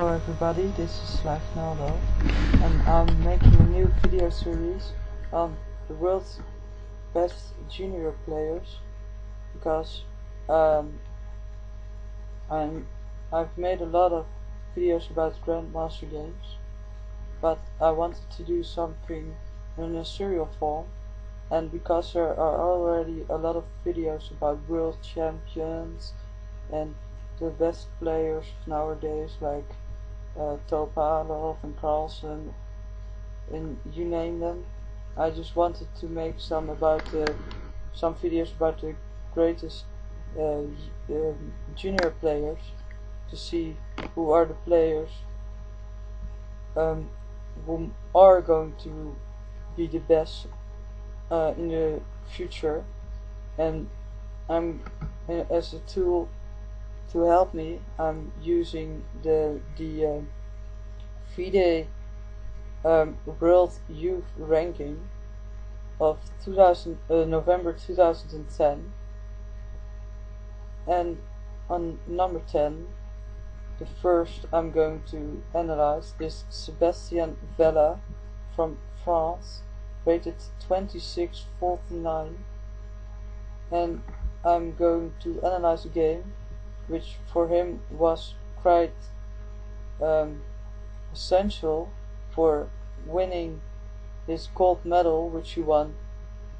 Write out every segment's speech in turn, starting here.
Hello everybody, this is Ronaldo, and I'm making a new video series on the world's best junior players because I've made a lot of videos about Grandmaster games, but I wanted to do something in a serial form, and because there are already a lot of videos about world champions and the best players nowadays, like Topalov and Carlsen, and you name them. I just wanted to make some videos about the greatest junior players, to see who are the players who are going to be the best in the future, and as a tool to help me, I'm using the FIDE World Youth Ranking of November 2010, and on number 10, the first I'm going to analyze is Sebastien Feller from France, rated 2649, and I'm going to analyze a game which for him was quite essential for winning his gold medal, which he won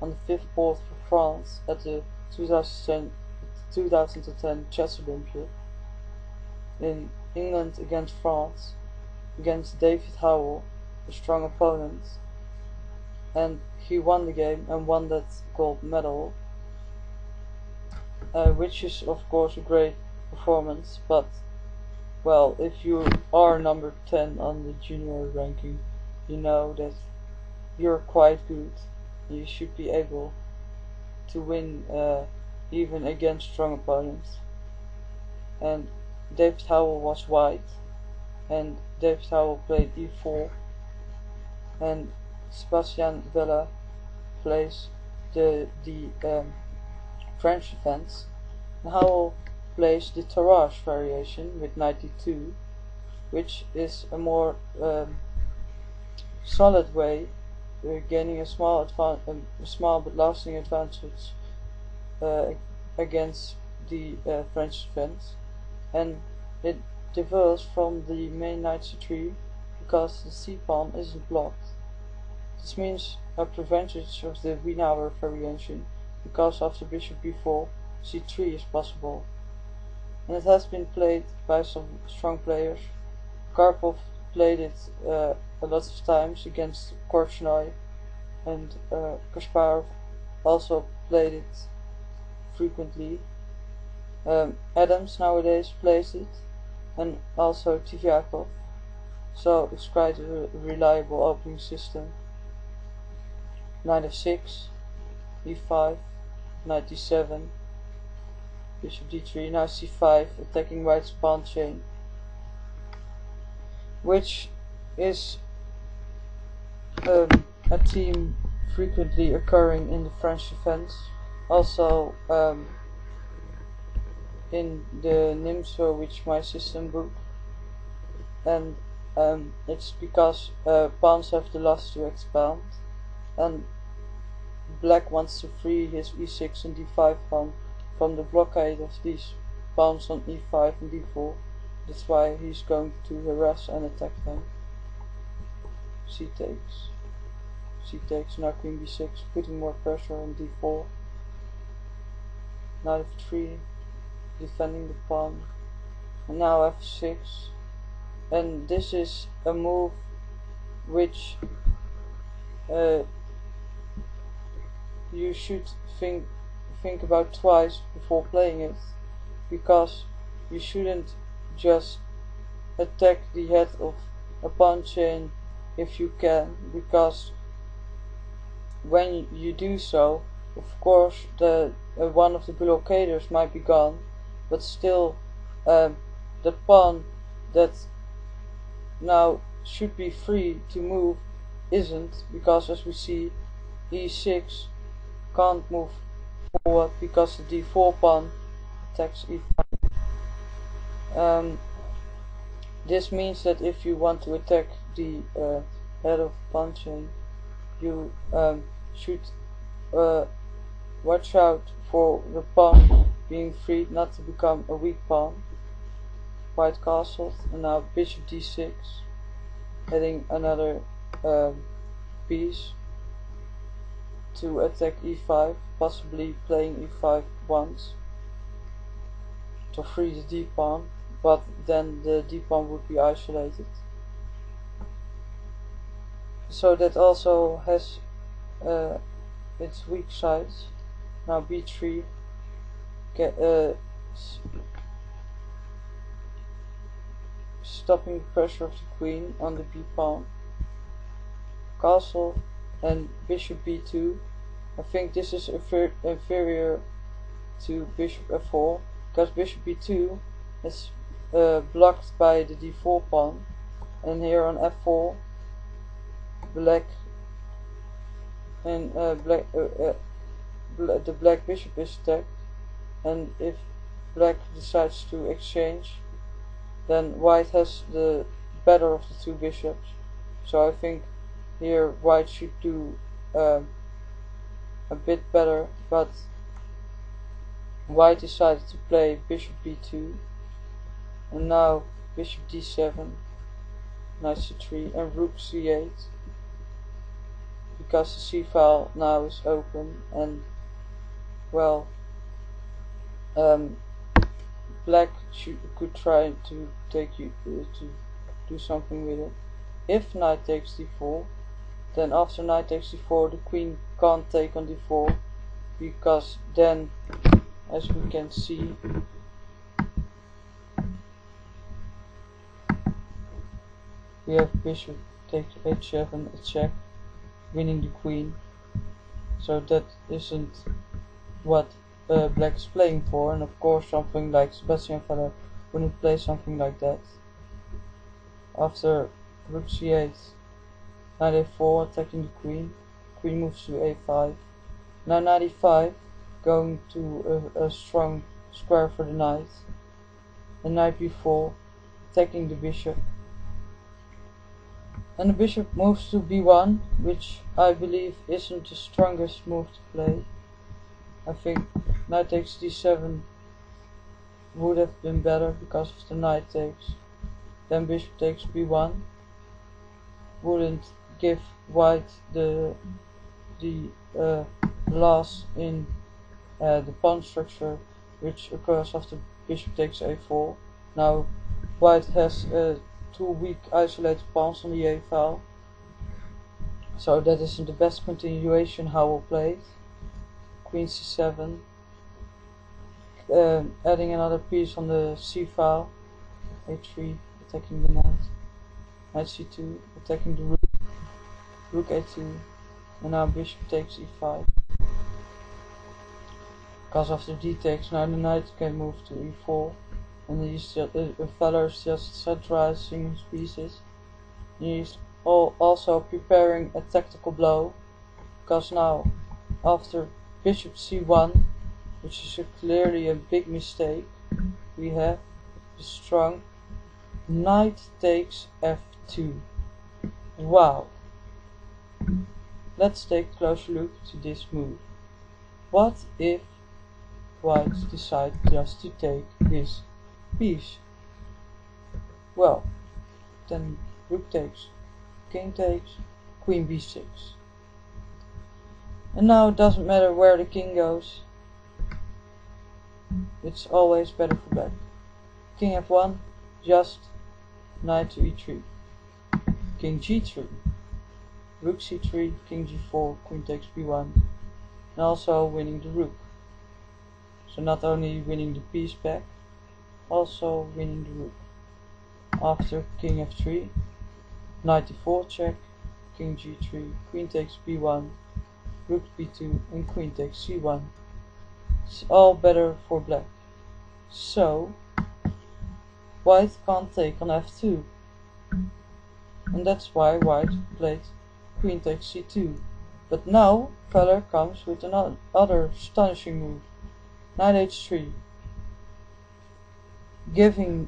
on the 5th board for France at the 2010 Chess Olympiad in England against France, against David Howell, a strong opponent, and he won the game and won that gold medal, which is of course a great performance. But well, if you are number 10 on the junior ranking, you know that you're quite good. You should be able to win even against strong opponents. And David Howell was white, and David Howell played e4, and Sebastien Feller plays the French defense. And Howell plays the Tarrasch variation with knight d2, which is a more solid way gaining a small but lasting advantage against the French defense, and it develops from the main knight c3 because the c-pawn isn't blocked. This means a advantage of the Wiener variation, because after bishop b4, c3 is possible, and it has been played by some strong players. Karpov played it a lot of times against Korchnoi, and Kasparov also played it frequently. Adams nowadays plays it, and also Tivyakov, so it's quite a reliable opening system. Knight f6, e5, knight d7, bishop d3, now c5, attacking white's pawn chain, which is a theme frequently occurring in the French defense, also in the Nimso, which my system book, and it's because pawns have the loss to expand, and black wants to free his e6 and d5 pawn from the blockade of these pawns on e5 and d4. That's why he's going to harass and attack them. C takes, now queen b6, putting more pressure on d4. Knight f3, defending the pawn, and now f6, and this is a move which you should think about twice before playing it, because you shouldn't just attack the head of a pawn chain if you can, because when you do so, of course the one of the blockaders might be gone, but still the pawn that now should be free to move isn't, because as we see, e6 can't move forward because the d4 pawn attacks e5. This means that if you want to attack the head of pawn chain, you should watch out for the pawn being freed not to become a weak pawn. White castled, and now bishop d6, adding another piece to attack e5, possibly playing e5 once to free the d pawn, but then the d pawn would be isolated. So that also has its weak sides. Now b3, stopping the pressure of the queen on the b pawn. Castle and bishop b2. I think this is inferior to bishop f4, because bishop b2 is blocked by the d4 pawn, and here on f4 black and the black bishop is attacked, and if black decides to exchange, then white has the better of the two bishops. So I think here white should do a bit better, but white decided to play bishop b2, and now bishop d7, knight c3, and rook c8, because the c file now is open, and well, black could try to do something with it. If knight takes d4, then after knight takes d4, the queen can't take on d4, because then, as we can see, we have bishop takes h7, a check, winning the queen. So that isn't what black is playing for, and of course something like Sebastien Feller wouldn't play something like that. After rook c8, knight a4, attacking the queen, queen moves to a5, now knight e5, going to a strong square for the knight, and knight b4, attacking the bishop, and the bishop moves to b1, which I believe isn't the strongest move to play. I think knight takes d7 would have been better because of the knight takes. Then bishop takes b1 wouldn't give white the loss in the pawn structure, which occurs after bishop takes a4. Now white has two weak isolated pawns on the a file, so that isn't the best continuation Howell played. Queen c7, adding another piece on the c file, a3, attacking the knight, knight c2, attacking the rook, rook a2, and now bishop takes e5. Because after d takes, now the knight can move to e4, and Feller is just centralizing his pieces. He's also preparing a tactical blow, because now after bishop c1, which is clearly a big mistake, we have the strong knight takes f2. Wow! Let's take a closer look to this move. What if white decide just to take this piece? Well, then rook takes, king takes, queen b6. And now it doesn't matter where the king goes, it's always better for black. King f1, just knight to e3, king g3, rook c3, king g4, queen takes b1, and also winning the rook. So not only winning the piece back, also winning the rook. After king f3, knight d4 check, king g3, queen takes b1, rook b2, and queen takes c1. It's all better for black. So white can't take on f2, and that's why white played queen takes c2. But now Feller comes with another astonishing move, knight h3, giving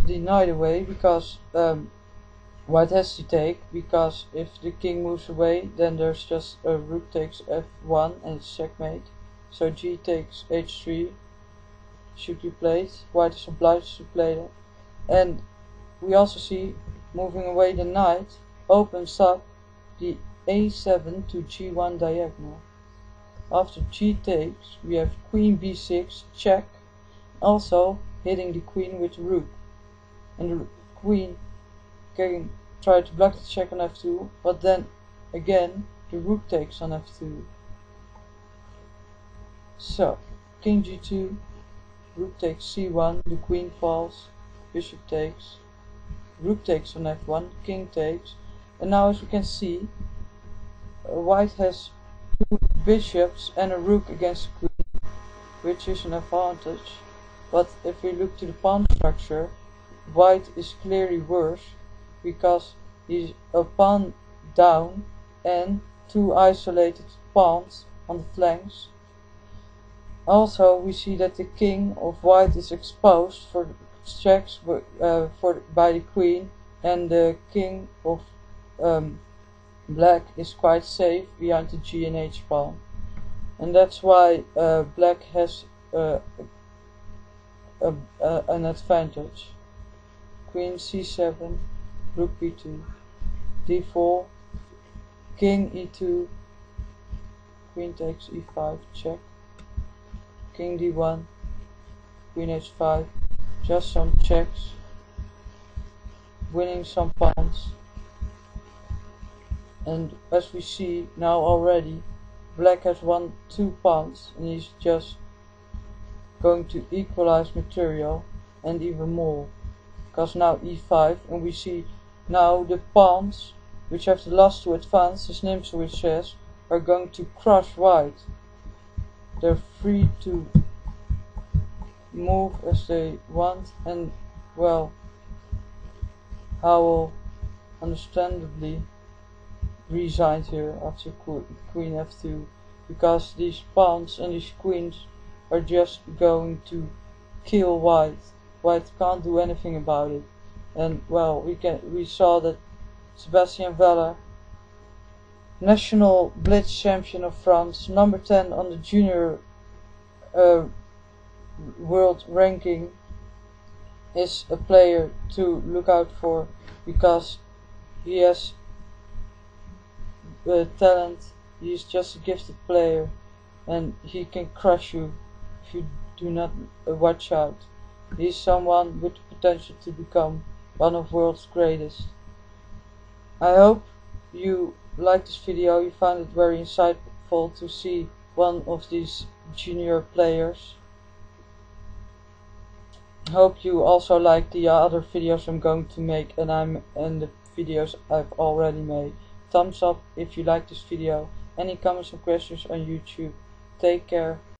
the knight away because white has to take, because if the king moves away then there's just a rook takes f1 and it's checkmate. So g takes h3 should be played. White is obliged to play that. And we also see moving away the knight opens up the a7 to g1 diagonal. After g takes we have queen b6 check, also hitting the queen with the rook, and the queen can try to block the check on f2, but then again the rook takes on f2. So king g2, rook takes c1, the queen falls, bishop takes, rook takes on f1, king takes, and now as we can see white has two bishops and a rook against the queen, which is an advantage. But if we look to the pawn structure, white is clearly worse because he's a pawn down and two isolated pawns on the flanks. Also we see that the king of white is exposed for checks by the queen, and the king of black is quite safe behind the g and h pawn, and that's why black has an advantage. Queen c7, rook b2, d4, king e2, queen takes e5 check, king d1, queen h5, just some checks, winning some pawns. And as we see now already, black has won 2 pawns and he's just going to equalize material and even more, because now e5, and we see now the pawns which have the last to advance, as Nimzowitsch says, are going to crush white. They're free to move as they want, and well, Howell understandably resigned here after queen f2, because these pawns and these queens are just going to kill white. White can't do anything about it. And well, we saw that Sebastien Feller, national Blitz champion of France, number 10 on the junior world ranking, is a player to look out for, because he has talent. He's just a gifted player and he can crush you if you do not watch out. He's someone with the potential to become one of the world's greatest. I hope you liked this video, you found it very insightful to see one of these junior players. Hope you also like the other videos I'm going to make and the videos I've already made. Thumbs up if you like this video. Any comments or questions on YouTube. Take care.